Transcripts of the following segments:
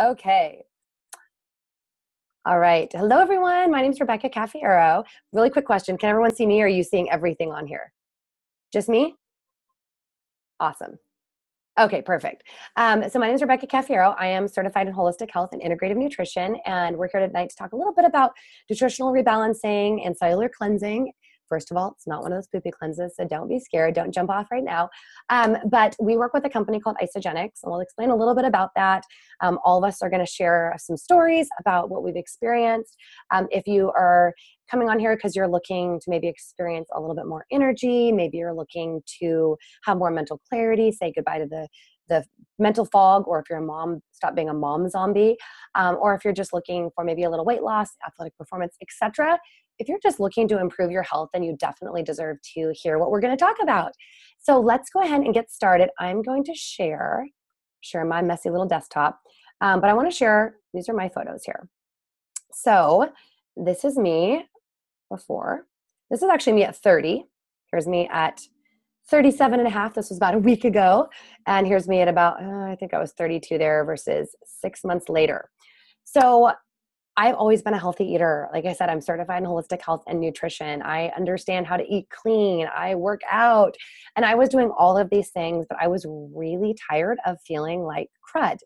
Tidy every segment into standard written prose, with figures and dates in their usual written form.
Okay. All right. Hello, everyone. My name is Rebecca Cafiero. Really quick question. Can everyone see me or are you seeing everything on here? Just me? Awesome. Okay, perfect. So my name is Rebecca Cafiero. I am certified in holistic health and integrative nutrition, and we're here tonight to talk a little bit about nutritional rebalancing and cellular cleansing. First of all, it's not one of those poopy cleanses, so don't be scared. Don't jump off right now. But we work with a company called Isogenics, and we'll explain a little bit about that. All of us are going to share some stories about what we've experienced. If you are coming on here because you're looking to maybe experience a little bit more energy, maybe you're looking to have more mental clarity, say goodbye to the mental fog, or if you're a mom, stop being a mom zombie, or if you're just looking for maybe a little weight loss, athletic performance, etc. If you're just looking to improve your health, then you definitely deserve to hear what we're going to talk about. So let's go ahead and get started. I'm going to share my messy little desktop, but I want to share, these are my photos here. So this is me before. This is actually me at 30. Here's me at 37 and a half. This was about a week ago. And here's me at about, I think I was 32 there versus 6 months later. So I've always been a healthy eater. Like I said, I'm certified in holistic health and nutrition. I understand how to eat clean. I work out. And I was doing all of these things, but I was really tired of feeling like crud.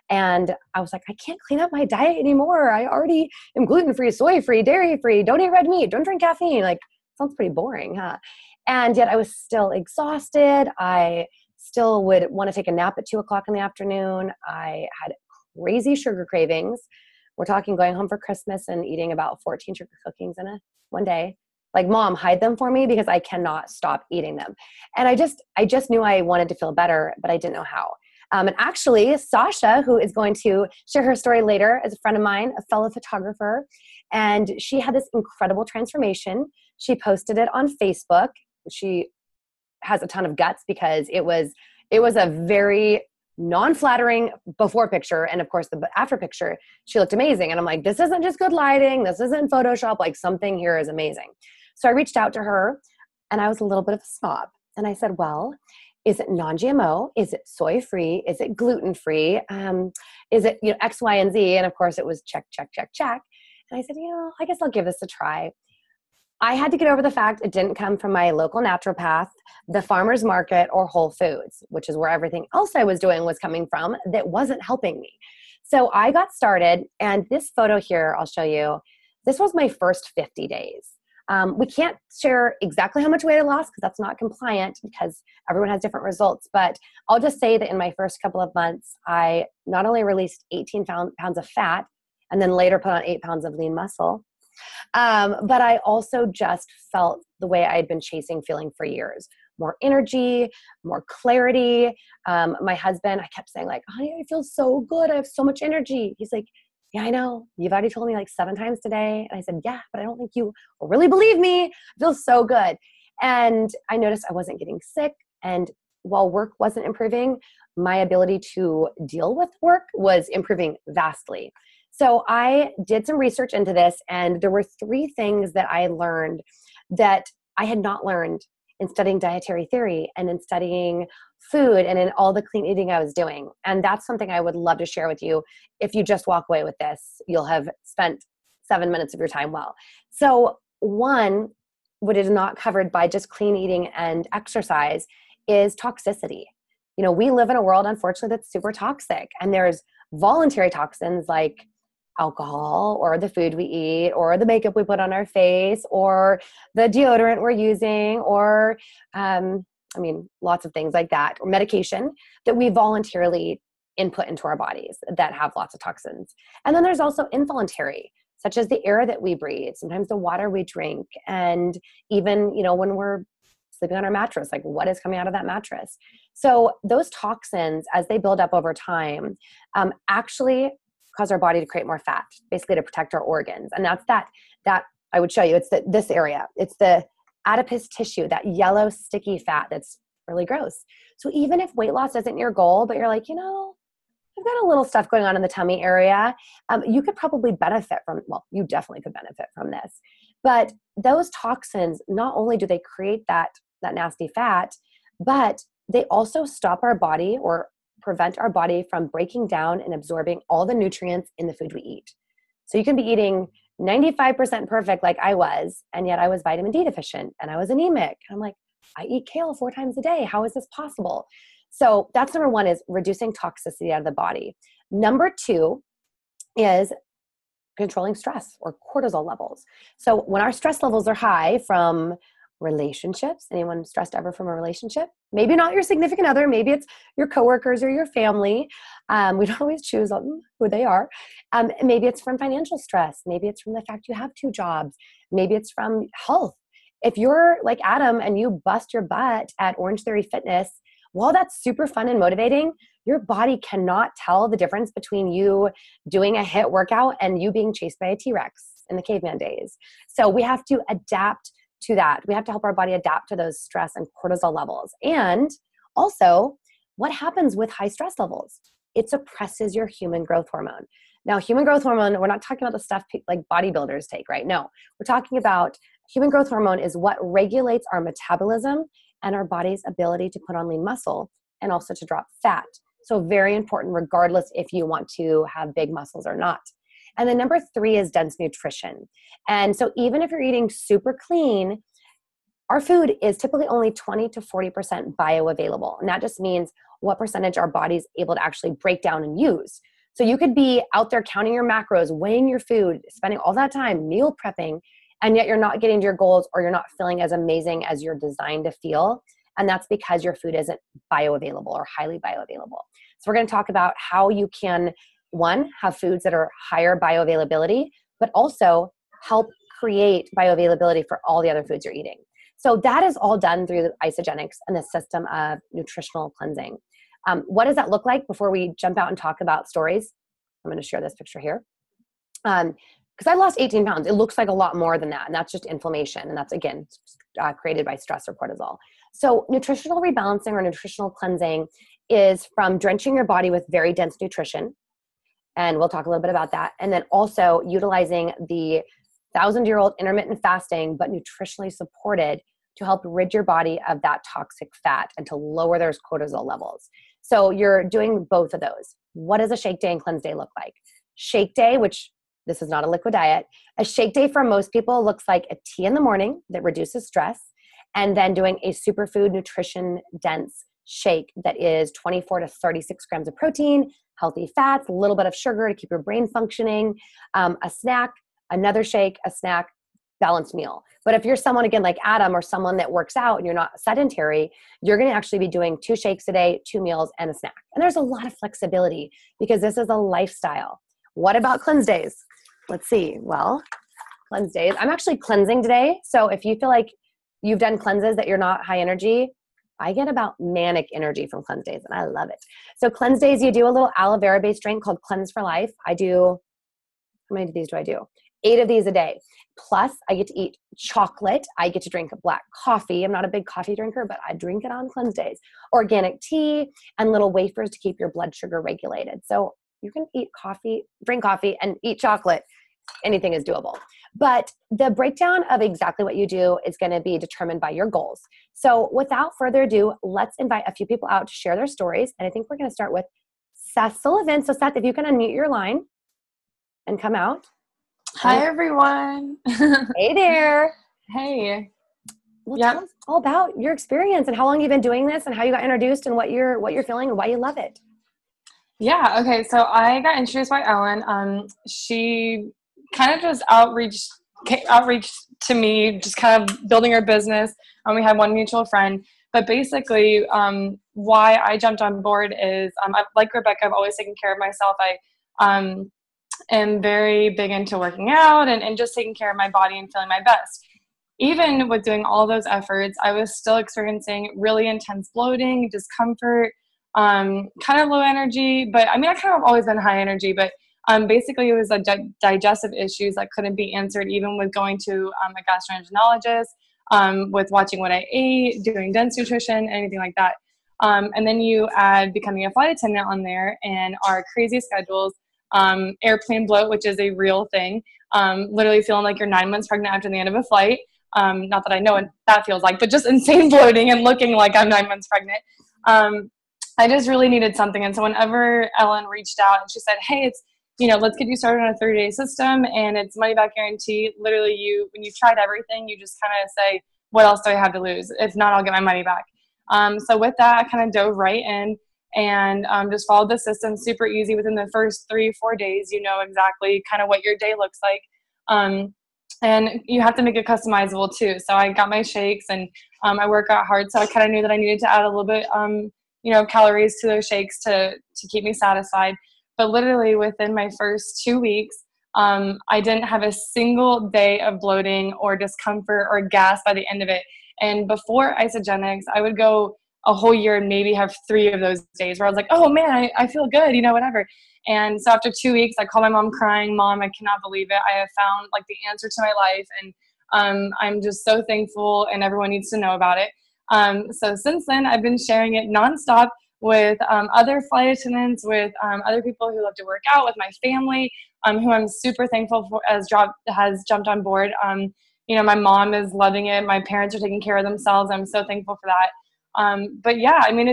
And I was like, I can't clean up my diet anymore. I already am gluten-free, soy-free, dairy-free, don't eat red meat, don't drink caffeine. Like, sounds pretty boring, huh? And yet I was still exhausted. I still would want to take a nap at 2 o'clock in the afternoon. I had crazy sugar cravings. We're talking going home for Christmas and eating about 14 sugar cookies in one day. Like, Mom, hide them for me because I cannot stop eating them. And I just knew I wanted to feel better, but I didn't know how. And actually, Sasha, who is going to share her story later, is a friend of mine, a fellow photographer, and she had this incredible transformation. She posted it on Facebook. She has a ton of guts because it was a very non-flattering before picture, and of course the after picture, she looked amazing. And I'm like, this isn't just good lighting, this isn't Photoshop, like something here is amazing. So I reached out to her, and I was a little bit of a snob, and I said, well, is it non-GMO? Is it soy-free? Is it gluten-free? Is it X, Y, and Z? And of course it was check, check, check, check. And I said, I guess I'll give this a try. I had to get over the fact it didn't come from my local naturopath, the farmer's market, or Whole Foods, which is where everything else I was doing was coming from that wasn't helping me. So I got started, and this photo here, I'll show you, this was my first 50 days. We can't share exactly how much weight I lost because that's not compliant because everyone has different results. But I'll just say that in my first couple of months, I not only released 18 pounds of fat and then later put on 8 pounds of lean muscle, but I also just felt the way I had been chasing feeling for years. More energy, more clarity. My husband, I kept saying like, honey, I feel so good. I have so much energy. He's like, yeah, I know. You've already told me like 7 times today. And I said, yeah, but I don't think you will really believe me. I feel so good. And I noticed I wasn't getting sick. And while work wasn't improving, my ability to deal with work was improving vastly. So I did some research into this, and there were 3 things that I learned that I had not learned in studying dietary theory and in studying food and in all the clean eating I was doing. And that's something I would love to share with you. If you just walk away with this, you'll have spent 7 minutes of your time well. So one, what is not covered by just clean eating and exercise is toxicity. We live in a world, unfortunately, that's super toxic. And there's voluntary toxins like alcohol or the food we eat or the makeup we put on our face or the deodorant we're using or, lots of things like that, or medication that we voluntarily input into our bodies that have lots of toxins. And then there's also involuntary, such as the air that we breathe, sometimes the water we drink, and even, when we're sleeping on our mattress, like what is coming out of that mattress. So those toxins, as they build up over time, actually cause our body to create more fat, basically to protect our organs. And that's that I would show you. It's this area. It's the adipose tissue, that yellow sticky fat that's really gross. So even if weight loss isn't your goal, but you're like, I've got a little stuff going on in the tummy area, you could probably benefit from, well, you definitely could benefit from this. But those toxins, not only do they create that nasty fat, but they also stop our body, or prevent our body from breaking down and absorbing all the nutrients in the food we eat. So you can be eating 95% perfect like I was, and yet I was vitamin D deficient and I was anemic. And I'm like, I eat kale 4 times a day. How is this possible? So that's number 1, is reducing toxicity out of the body. Number 2 is controlling stress or cortisol levels. So when our stress levels are high from relationships, anyone stressed ever from a relationship? Maybe not your significant other, maybe it's your coworkers or your family. We don't always choose who they are. Maybe it's from financial stress. Maybe it's from the fact you have 2 jobs. Maybe it's from health. If you're like Adam and you bust your butt at Orange Theory Fitness, while that's super fun and motivating, your body cannot tell the difference between you doing a HIIT workout and you being chased by a T-Rex in the caveman days. So we have to adapt to that. We have to help our body adapt to those stress and cortisol levels. And also, what happens with high stress levels? It suppresses your human growth hormone. Now, human growth hormone, we're not talking about the stuff like bodybuilders take, right? No, we're talking about human growth hormone is what regulates our metabolism and our body's ability to put on lean muscle and also to drop fat. So very important regardless if you want to have big muscles or not. And then number 3 is dense nutrition. And so even if you're eating super clean, our food is typically only 20 to 40% bioavailable. And that just means what percentage our body's able to actually break down and use. So you could be out there counting your macros, weighing your food, spending all that time meal prepping, and yet you're not getting to your goals or you're not feeling as amazing as you're designed to feel. And that's because your food isn't bioavailable or highly bioavailable. So we're going to talk about how you can, 1, have foods that are higher bioavailability, but also help create bioavailability for all the other foods you're eating. So that is all done through the isogenics and the system of nutritional cleansing. What does that look like before we jump out and talk about stories? I'm going to share this picture here. Because I lost 18 pounds. It looks like a lot more than that. And that's just inflammation. And that's, again, created by stress or cortisol. So nutritional rebalancing or nutritional cleansing is from drenching your body with very dense nutrition. And we'll talk a little bit about that. And then also utilizing the 1,000-year-old intermittent fasting, but nutritionally supported to help rid your body of that toxic fat and to lower those cortisol levels. So you're doing both of those. What does a shake day and cleanse day look like? Shake day, which this is not a liquid diet. A shake day for most people looks like a tea in the morning that reduces stress, and then doing a superfood nutrition dense shake that is 24 to 36 grams of protein, healthy fats, a little bit of sugar to keep your brain functioning, a snack, another shake, a snack, balanced meal. But if you're someone, again, like Adam or someone that works out and you're not sedentary, you're going to actually be doing 2 shakes a day, 2 meals, and a snack. And there's a lot of flexibility because this is a lifestyle. What about cleanse days? Let's see. Well, cleanse days. I'm actually cleansing today. So if you feel like you've done cleanses that you're not high energy, I get about manic energy from cleanse days and I love it. So cleanse days, you do a little aloe vera based drink called Cleanse for Life. I do, how many of these do I do? 8 of these a day. Plus I get to eat chocolate. I get to drink black coffee. I'm not a big coffee drinker, but I drink it on cleanse days. Organic tea and little wafers to keep your blood sugar regulated. So you can eat coffee, drink coffee, and eat chocolate. Anything is doable. But the breakdown of exactly what you do is going to be determined by your goals. So without further ado, let's invite a few people out to share their stories. And I think we're going to start with Seth Sullivan. So Seth, if you can unmute your line and come out. Hi, everyone. Hey there. Hey. Well, tell us all about your experience and how long you've been doing this and how you got introduced and what you're feeling and why you love it. Yeah. Okay. So I got introduced by Ellen. She kind of just outreached to me, just kind of building her business. We had one mutual friend, but basically, why I jumped on board is, like Rebecca, I've always taken care of myself. I am very big into working out and just taking care of my body and feeling my best. Even with doing all those efforts, I was still experiencing really intense bloating, discomfort, kind of low energy. But I mean, I kind of always been high energy, but basically it was digestive issues that couldn't be answered, even with going to a gastroenterologist, with watching what I ate, doing dense nutrition, anything like that. And then you add becoming a flight attendant on there and our crazy schedules, airplane bloat, which is a real thing. Literally feeling like you're 9 months pregnant after the end of a flight. Not that I know what that feels like, but just insane bloating and looking like I'm 9 months pregnant. I just really needed something. And so whenever Ellen reached out and she said, hey, it's, let's get you started on a 30-day system and it's money back guarantee. Literally when you've tried everything, you just kind of say, what else do I have to lose? If not, I'll get my money back. So with that, I kind of dove right in and just followed the system. Super easy. Within the first 3-4 days, you know exactly kind of what your day looks like. And you have to make it customizable too. So I got my shakes and I work out hard. So I kind of knew that I needed to add a little bit, calories to those shakes to keep me satisfied. But literally within my first 2 weeks, I didn't have a single day of bloating or discomfort or gas by the end of it. And before Isogenics, I would go a whole year and maybe have 3 of those days where I was like, oh man, I feel good, whatever. And so after 2 weeks, I called my mom crying, Mom, I cannot believe it. I have found like the answer to my life. And I'm just so thankful and everyone needs to know about it. So since then, I've been sharing it nonstop with other flight attendants, with other people who love to work out, with my family, who I'm super thankful for has jumped on board. My mom is loving it. My parents are taking care of themselves. I'm so thankful for that. But yeah, I mean,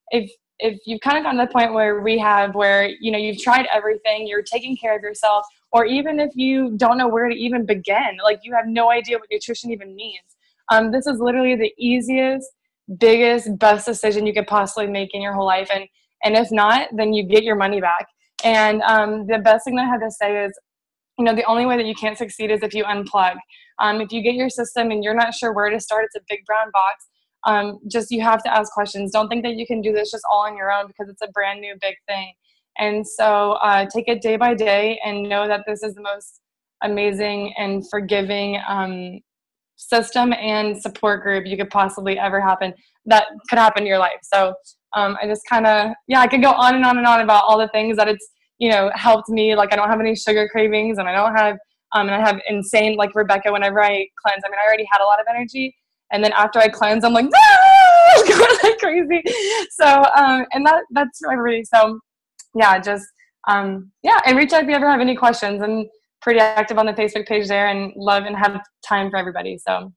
if you've kind of gotten to the point where you've tried everything, you're taking care of yourself, or even if you don't know where to even begin, like you have no idea what nutrition even means. This is literally the easiest, biggest, best decision you could possibly make in your whole life. And if not, then you get your money back. And the best thing that I have to say is, the only way that you can't succeed is if you unplug. If you get your system and you're not sure where to start, it's a big brown box. Just you have to ask questions. Don't think that you can do this just all on your own because it's a brand new big thing. And so take it day by day and know that this is the most amazing and forgiving system and support group you could possibly ever happen in your life. So I just I could go on and on and on about all the things that it's helped me. Like I don't have any sugar cravings and I don't have and I have insane, like Rebecca, whenever I cleanse, I mean, I already had a lot of energy. And then after I cleanse, I'm like, going like crazy. So, and that's for everybody. So yeah, just, and reach out if you ever have any questions. I'm pretty active on the Facebook page there and love and have time for everybody. So.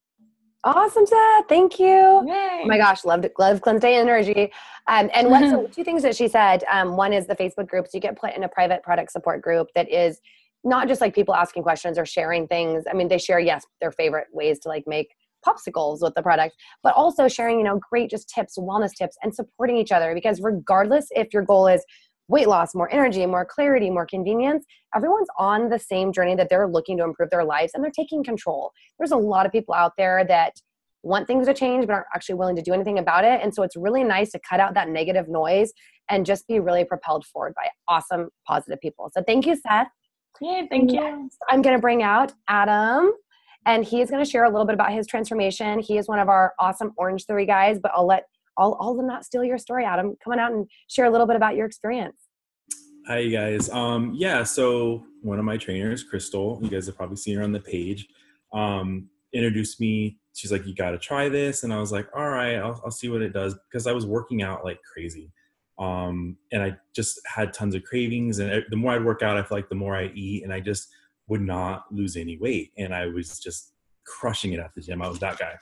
Awesome, Seth. Thank you. Yay. Oh my gosh, loved Cleanse Day Energy. And so 2 things that she said. One is the Facebook groups. You get put in a private product support group that is not just like people asking questions or sharing things. I mean, they share, yes, their favorite ways to like make popsicles with the product, but also sharing, great just tips, wellness tips, and supporting each other. Because regardless if your goal is weight loss, more energy, more clarity, more convenience, everyone's on the same journey that they're looking to improve their lives and they're taking control. There's a lot of people out there that want things to change but aren't actually willing to do anything about it. And so it's really nice to cut out that negative noise and just be really propelled forward by awesome, positive people. So thank you, Seth. Yeah, thank you. I'm going to bring out Adam, and he is going to share a little bit about his transformation. He is one of our awesome Orange Theory guys, but I'll let all of them not steal your story, Adam. Come on out and share a little bit about your experience. Hi, you guys. So one of my trainers, Crystal, you guys have probably seen her on the page, introduced me. She's like, you got to try this. And I was like, all right, I'll see what it does, because I was working out like crazy. And I just had tons of cravings, and the more I'd work out, I feel like the more I eat, and I just would not lose any weight. And I was just crushing it at the gym. I was that guy.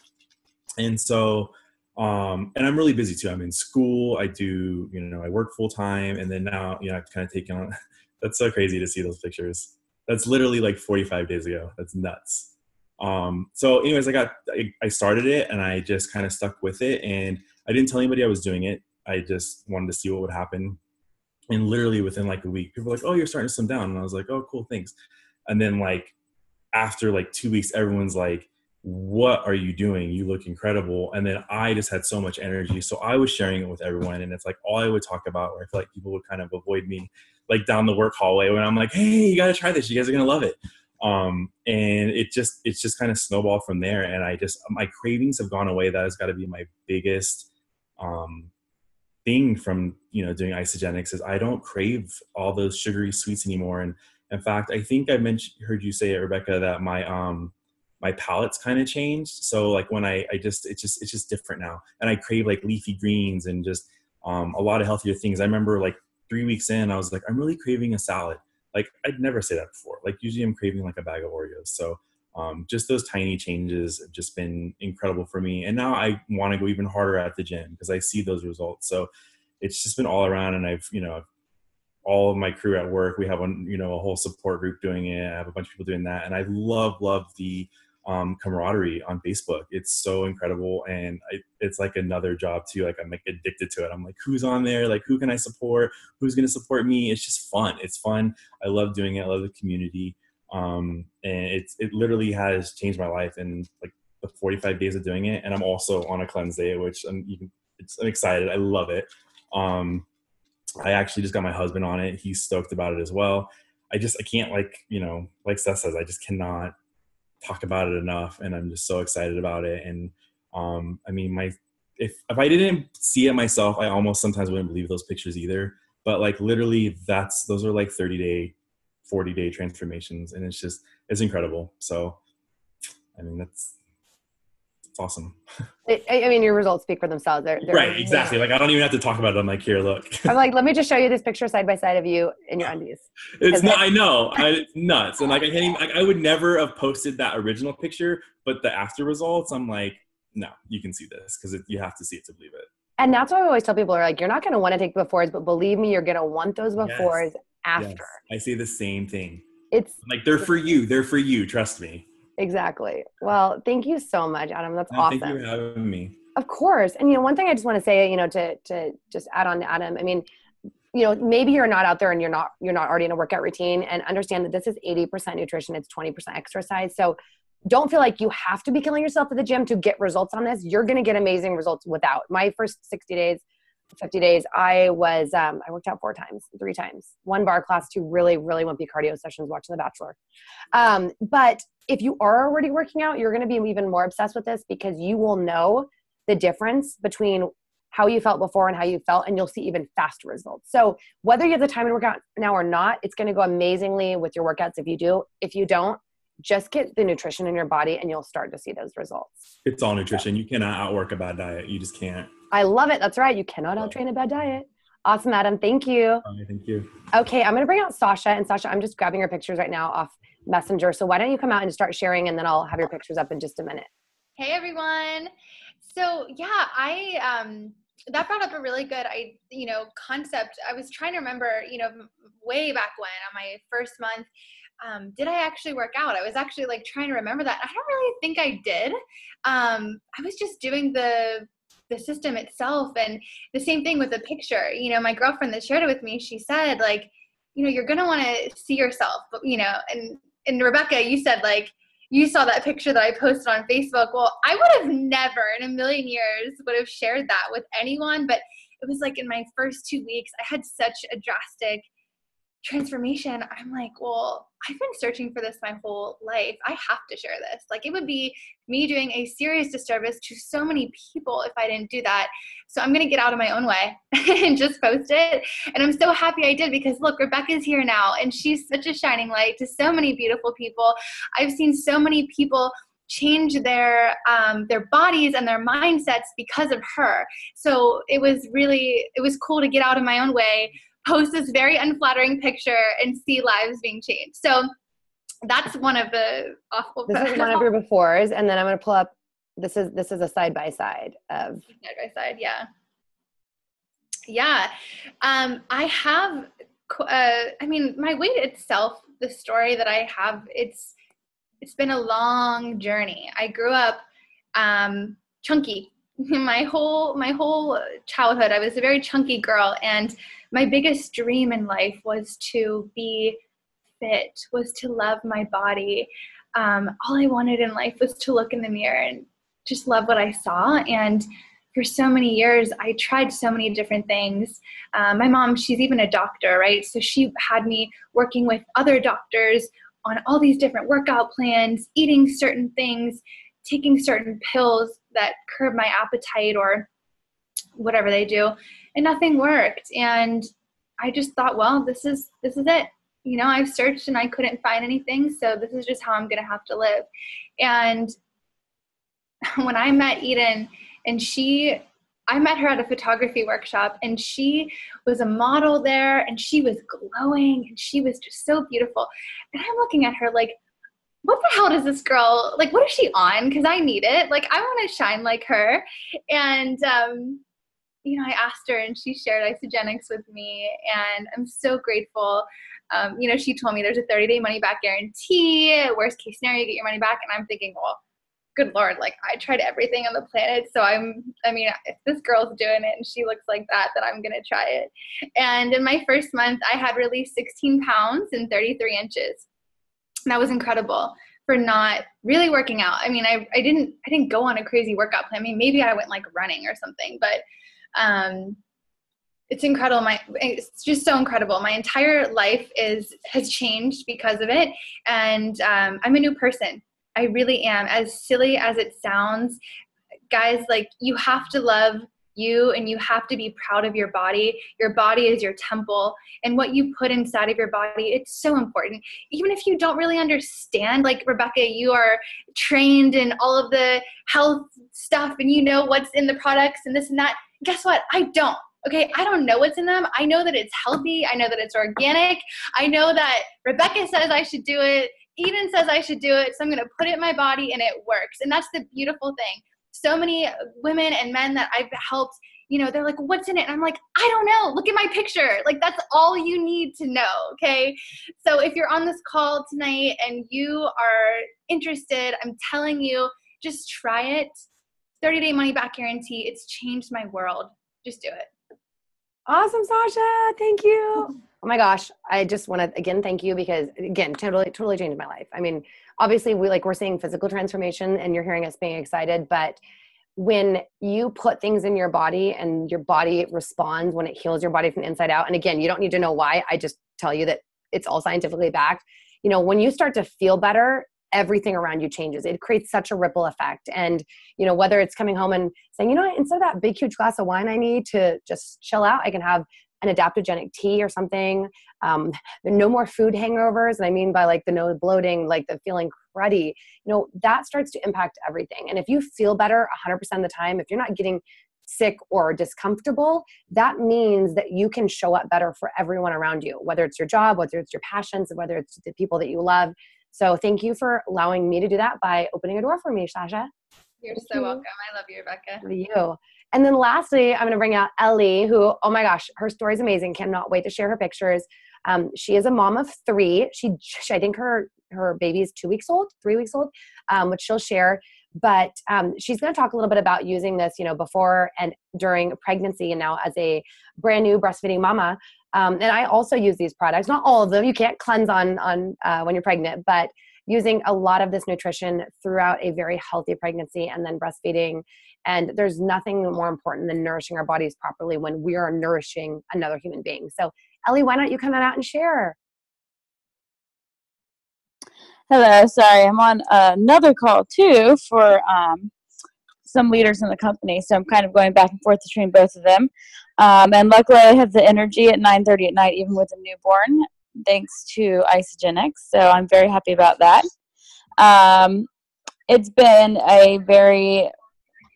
And so, and I'm really busy too. I'm in school. I do, I work full time. And then now, I've kind of taken on, that's so crazy to see those pictures. That's literally like 45 days ago. That's nuts. So anyways, I started it and I just kind of stuck with it, and I didn't tell anybody I was doing it. I just wanted to see what would happen. And literally within like a week, people were like, oh, you're starting to slim down. And I was like, oh, cool, thanks. And then like, after like 2 weeks, everyone's like, what are you doing? You look incredible. And then I just had so much energy. So I was sharing it with everyone. And it's like all I would talk about, where I feel like people would kind of avoid me, like down the work hallway, when I'm like, hey, you got to try this. You guys are going to love it. And it's just kind of snowballed from there. And my cravings have gone away. That has got to be my biggest, thing from, doing Isogenics, is I don't crave all those sugary sweets anymore. And in fact, I think I heard you say it, Rebecca, that my palate's kind of changed. So like when it's just different now. And I crave like leafy greens and just, a lot of healthier things. I remember like 3 weeks in, I was like, I'm really craving a salad. Like I'd never say that before. Like usually I'm craving like a bag of Oreos. So, just those tiny changes have just been incredible for me. And now I want to go even harder at the gym because I see those results. So it's just been all around. And I've, all of my crew at work, we have a whole support group doing it. I have a bunch of people doing that. And I love the camaraderie on Facebook. It's so incredible. And it's like another job too. Like I'm like addicted to it. I'm like, who's on there? Like, who can I support? Who's going to support me? It's just fun. It's fun. I love doing it. I love the community. And it literally has changed my life in like the 45 days of doing it. And I'm also on a cleanse day, which I'm excited. I love it. I actually just got my husband on it. He's stoked about it as well. I can't like Steph says, I just cannot talk about it enough. And I'm just so excited about it. And, I mean, if I didn't see it myself, I almost sometimes wouldn't believe those pictures either. But like literally those are like 30-day, 40-day transformations. And it's incredible. So, I mean, it's awesome. I mean, your results speak for themselves. They're right, exactly. Like I don't even have to talk about it. I'm like, here, look. I'm like, let me just show you this picture side by side of you in your undies. It's not. I know. It's nuts. And like, I would never have posted that original picture, but the after results, I'm like, no, you can see this because you have to see it to believe it. And that's why I always tell people are like, you're not going to want to take befores, but believe me, you're going to want those befores after. Yes. I say the same thing. It's like, they're for you. They're for you. Trust me. Exactly. Well, thank you so much, Adam. That's awesome. Thank you for having me. Of course. And, one thing I just want to say, to just add on to Adam, I mean, maybe you're not out there and you're not already in a workout routine, and understand that this is 80% nutrition. It's 20% exercise. So don't feel like you have to be killing yourself at the gym to get results on this. You're going to get amazing results without. My first 60 days, 50 days, I worked out 3 times, 1 bar class, 2 really, really wimpy cardio sessions watching The Bachelor. But if you are already working out, you're going to be even more obsessed with this, because you will know the difference between how you felt before and how you felt, and you'll see even faster results. So whether you have the time to work out now or not, it's going to go amazingly with your workouts if you do. If you don't, just get the nutrition in your body and you'll start to see those results. It's all nutrition. You cannot outwork a bad diet. You just can't. I love it. That's right. You cannot outtrain a bad diet. Awesome, Adam. Thank you. Thank you. Okay, I'm going to bring out Sasha. And Sasha, I'm just grabbing your pictures right now off Messenger. So why don't you come out and start sharing, and then I'll have your pictures up in just a minute. Hey, everyone. So yeah, that brought up a really good, concept. I was trying to remember, way back when on my first month, did I actually work out? I was actually like trying to remember that. I don't really think I did. I was just doing the system itself, and the same thing with the picture. My girlfriend that shared it with me, she said like, you're going to want to see yourself, but, and Rebecca, you said like, you saw that picture that I posted on Facebook. Well, I would have never in a million years would have shared that with anyone, but it was like in my first 2 weeks, I had such a drastic transformation. I'm like, well, I've been searching for this my whole life. I have to share this. Like, it would be me doing a serious disservice to so many people if I didn't do that. So I'm going to get out of my own way and just post it. And I'm so happy I did, because look, Rebecca's here now, and she's such a shining light to so many beautiful people. I've seen so many people change their bodies and their mindsets because of her. So it was cool to get out of my own way, post this very unflattering picture, and see lives being changed. So that's one of the awful. This is one of your befores, and then I'm going to pull up. This is a side by side of side by side. Yeah. Yeah. I have. My weight itself, the story that I have, it's been a long journey. I grew up chunky. My whole childhood, I was a very chunky girl, and my biggest dream in life was to be fit, was to love my body. All I wanted in life was to look in the mirror and just love what I saw. And for so many years, I tried so many different things. My mom, she's even a doctor, right? So she had me working with other doctors on all these different workout plans, eating certain things, taking certain pills that curb my appetite or whatever they do, and nothing worked. And I just thought, well, this is it. I've searched and I couldn't find anything, so this is just how I'm going to have to live. And when I met Eden, and I met her at a photography workshop, and she was a model there, and she was glowing, and she was just so beautiful. And I'm looking at her like, what the hell does this girl, like, what is she on? Because I need it. Like, I want to shine like her. And, I asked her and she shared Isogenics with me, and I'm so grateful. She told me there's a 30-day money back guarantee. Worst case scenario, you get your money back. And I'm thinking, well, good Lord, like I tried everything on the planet. So if this girl's doing it and she looks like that, then I'm going to try it. And in my first month, I had released 16 pounds and 33 inches. And that was incredible for not really working out. I mean, I didn't go on a crazy workout plan. I mean, maybe I went like running or something, but it's incredible. It's just so incredible. My entire life has changed because of it. And I'm a new person. I really am. As silly as it sounds, guys, like you have to love you and you have to be proud of your body. Your body is your temple, and what you put inside of your body, it's so important. Even if you don't really understand, like Rebecca, you are trained in all of the health stuff and you know what's in the products and this and that. Guess what? I don't. Okay, I don't know what's in them. I know that it's healthy. I know that it's organic. I know that Rebecca says I should do it. Eden says I should do it. So I'm going to put it in my body and it works. And that's the beautiful thing. So many women and men that I've helped, they're like, what's in it? And I'm like, I don't know. Look at my picture. Like, that's all you need to know. Okay. So if you're on this call tonight and you are interested, I'm telling you, just try it. 30-day money back guarantee. It's changed my world. Just do it. Awesome, Sasha. Thank you. Oh my gosh. I just want to, again, thank you because, again, totally changed my life. I mean, obviously we're seeing physical transformation and you're hearing us being excited, but when you put things in your body and your body responds when it heals your body from the inside out, and again, you don't need to know why. I just tell you that it's all scientifically backed. When you start to feel better, everything around you changes. It creates such a ripple effect. And, whether it's coming home and saying, instead of that big, huge glass of wine I need to just chill out, I can have an adaptogenic tea or something. No more food hangovers. And I mean by like the no bloating, like the feeling cruddy, that starts to impact everything. And if you feel better 100% of the time, if you're not getting sick or discomfortable, that means that you can show up better for everyone around you, whether it's your job, whether it's your passions, whether it's the people that you love. So thank you for allowing me to do that by opening a door for me, Sasha. You're so welcome. I love you, Rebecca. For you. And then lastly, I'm going to bring out Ellie, who, oh my gosh, her story is amazing. Cannot wait to share her pictures. She is a mom of 3. I think her baby is 3 weeks old, which she'll share. But she's going to talk a little bit about using this, before and during pregnancy and now as a brand new breastfeeding mama. And I also use these products, not all of them. You can't cleanse on when you're pregnant, but using a lot of this nutrition throughout a very healthy pregnancy and then breastfeeding. And there's nothing more important than nourishing our bodies properly when we are nourishing another human being. So Ellie, why don't you come out and share? Hello, sorry, I'm on another call too for some leaders in the company, so I'm kind of going back and forth between both of them. And luckily I have the energy at 9:30 at night, even with a newborn, thanks to Isogenics, so I'm very happy about that. It's been a very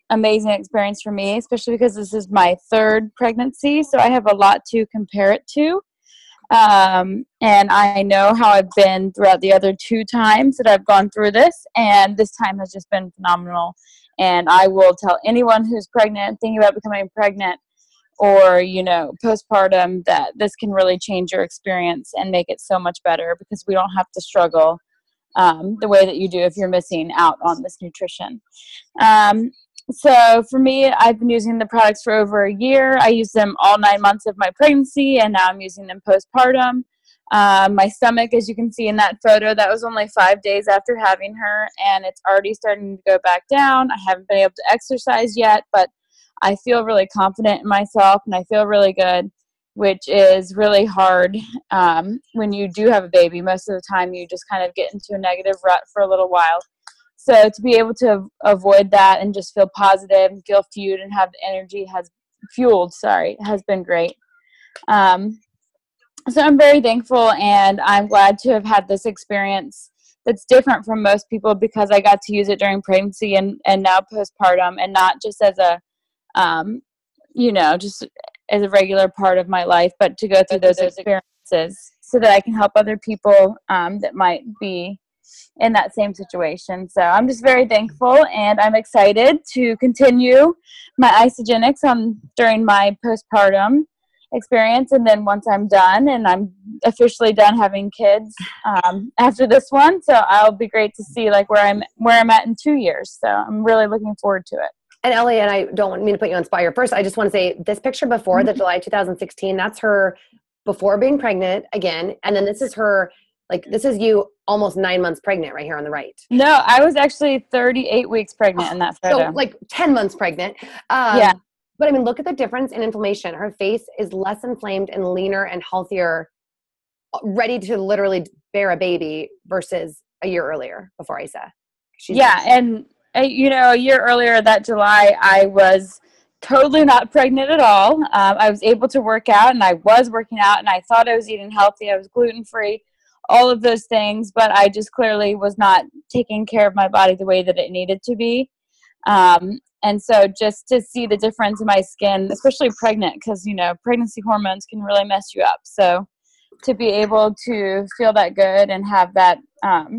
amazing experience for me, especially because this is my 3rd pregnancy, so I have a lot to compare it to. And I know how I've been throughout the other 2 times that I've gone through this, and this time has just been phenomenal. And I will tell anyone who's pregnant, thinking about becoming pregnant, or, postpartum, that this can really change your experience and make it so much better, because we don't have to struggle the way that you do if you're missing out on this nutrition. So for me, I've been using the products for over a year. I used them all 9 months of my pregnancy, and now I'm using them postpartum. My stomach, as you can see in that photo, that was only 5 days after having her, and it's already starting to go back down. I haven't been able to exercise yet, but I feel really confident in myself, and I feel really good, which is really hard when you do have a baby. Most of the time, you just kind of get into a negative rut for a little while. So to be able to avoid that and just feel positive and feel fueled and have the energy has been great. So I'm very thankful, and I'm glad to have had this experience that's different from most people, because I got to use it during pregnancy and now postpartum, and not just as a, just as a regular part of my life, but to go through those experiences so that I can help other people that might be in that same situation. So I'm just very thankful, and I'm excited to continue my isogenics during my postpartum experience. And then once I'm done and I'm officially done having kids after this one, so I'll be great to see like where I'm at in 2 years. So I'm really looking forward to it. And Ellie, and I don't mean to put you on spot here. First, I just want to say this picture before the July 2016, that's her before being pregnant again. And then this is her, like, this is you almost 9 months pregnant right here on the right. No, I was actually 38 weeks pregnant in that photo. So like 10 months pregnant. Yeah. But I mean, look at the difference in inflammation. Her face is less inflamed and leaner and healthier, ready to literally bear a baby versus a year earlier before Isa. And a year earlier that July, I was totally not pregnant at all. I was able to work out, and I was working out, and I thought I was eating healthy. I was gluten-free, all of those things, but I just clearly was not taking care of my body the way that it needed to be. And so just to see the difference in my skin, especially pregnant, because, pregnancy hormones can really mess you up. So to be able to feel that good and have that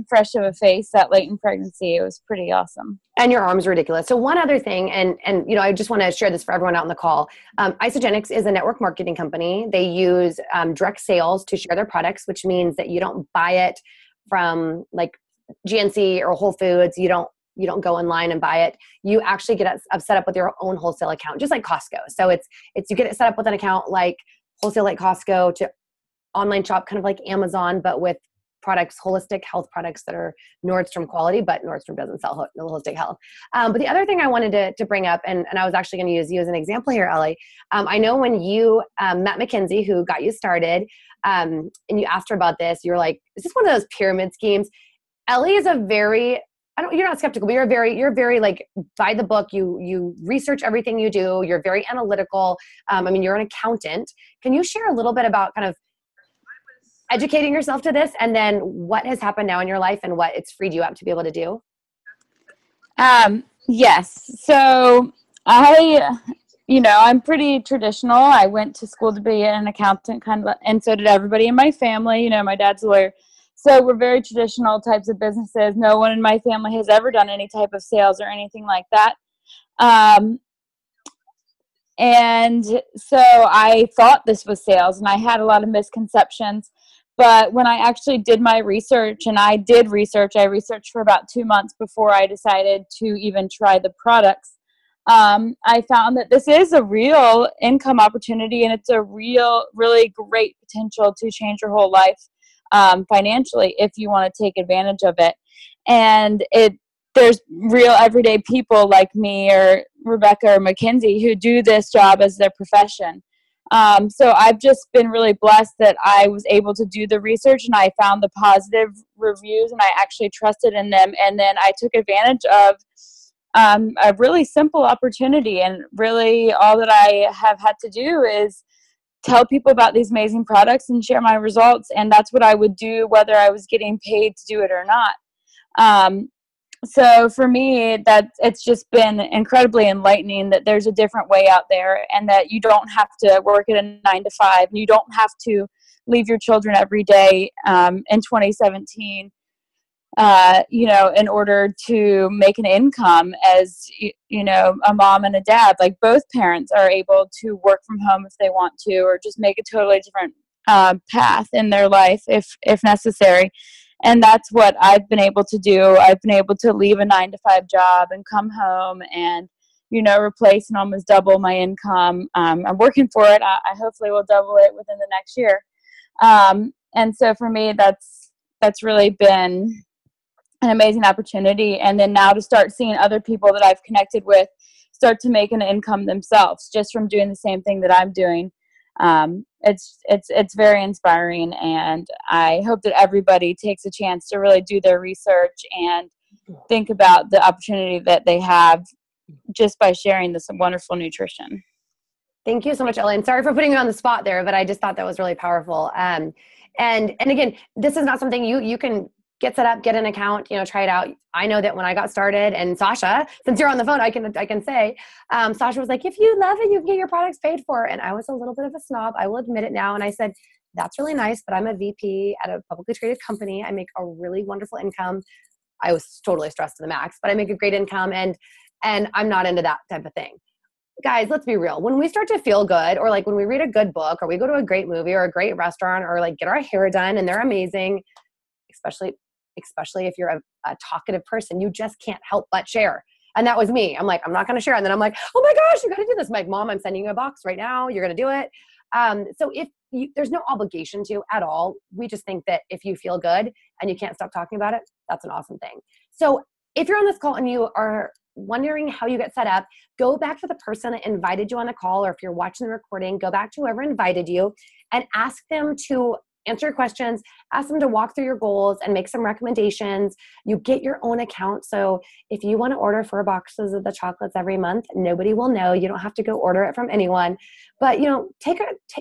fresh of a face that late in pregnancy, it was pretty awesome. And your arms are ridiculous. So one other thing, and I just want to share this for everyone out on the call. Isogenics is a network marketing company. They use direct sales to share their products, which means that you don't buy it from like GNC or Whole Foods. You don't go online and buy it. You actually get it set up with your own wholesale account, just like Costco. So it's you get it set up with an account like wholesale like Costco to online shop, kind of like Amazon, but with products, holistic health products that are Nordstrom quality, but Nordstrom doesn't sell holistic health. But the other thing I wanted to bring up, and I was actually going to use you as an example here, Ellie. I know when you met Mackenzie, who got you started, and you asked her about this, you were like, is this one of those pyramid schemes? Ellie is you're not skeptical, but you're very like by the book. You research everything you do. You're very analytical. You're an accountant. Can you share a little bit about kind of educating yourself to this, and then what has happened now in your life and what it's freed you up to be able to do? Yes. So I'm pretty traditional. I went to school to be an accountant and so did everybody in my family. My dad's a lawyer. So we're very traditional types of businesses. No one in my family has ever done any type of sales or anything like that. And so I thought this was sales, and I had a lot of misconceptions. But when I actually did my research, and I researched for about 2 months before I decided to even try the products. I found that this is a real income opportunity, and it's a really great potential to change your whole life financially if you want to take advantage of it. And there's real everyday people like me or Rebecca or Mackenzie who do this job as their profession. So I've just been really blessed that I was able to do the research, and I found the positive reviews, and I actually trusted in them. And then I took advantage of a really simple opportunity, and really all that I have had to do is tell people about these amazing products and share my results. And that's what I would do whether I was getting paid to do it or not. So for me, it's just been incredibly enlightening that there's a different way out there, and that you don't have to work at a 9 to 5. You don't have to leave your children every day in 2017, in order to make an income as, a mom and a dad. Like, both parents are able to work from home if they want to, or just make a totally different path in their life if necessary. And that's what I've been able to do. I've been able to leave a 9 to 5 job and come home and, replace and almost double my income. I'm working for it. I hopefully will double it within the next year. And so for me, that's really been an amazing opportunity. And then now to start seeing other people that I've connected with start to make an income themselves just from doing the same thing that I'm doing. It's very inspiring, and I hope that everybody takes a chance to really do their research and think about the opportunity that they have just by sharing this wonderful nutrition. Thank you so much, Ellen. Sorry for putting you on the spot there, but I just thought that was really powerful. And again, this is not something you can get set up, get an account, try it out. I know that when I got started, and Sasha, since you're on the phone, I can say, Sasha was like, if you love it, you can get your products paid for. And I was a little bit of a snob. I will admit it now. And I said, that's really nice, but I'm a VP at a publicly traded company. I make a really wonderful income. I was totally stressed to the max, but I make a great income, and I'm not into that type of thing. Guys, let's be real. When we start to feel good, or like when we read a good book, or we go to a great movie or a great restaurant, or like get our hair done and they're amazing, especially if you're a talkative person, you just can't help but share. And that was me. I'm like, I'm not going to share. And then I'm like, oh my gosh, you got to do this. I'm like, Mom, I'm sending you a box right now. You're going to do it. So there's no obligation to at all. We just think that if you feel good and you can't stop talking about it, that's an awesome thing. So if you're on this call and you are wondering how you get set up, go back to the person that invited you on the call, or if you're watching the recording, go back to whoever invited you and ask them to answer your questions, ask them to walk through your goals and make some recommendations. You get your own account. So if you want to order 4 boxes of the chocolates every month, nobody will know. You don't have to go order it from anyone. But,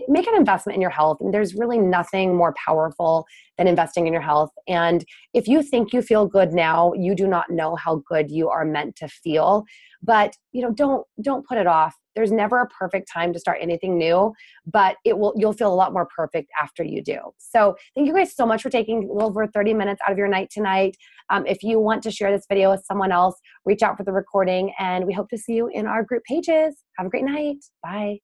make an investment in your health. And there's really nothing more powerful than investing in your health. And if you think you feel good now, you do not know how good you are meant to feel. But, don't put it off. There's never a perfect time to start anything new, but you'll feel a lot more perfect after you do. So thank you guys so much for taking a little over 30 minutes out of your night tonight. If you want to share this video with someone else, reach out for the recording, and we hope to see you in our group pages. Have a great night. Bye.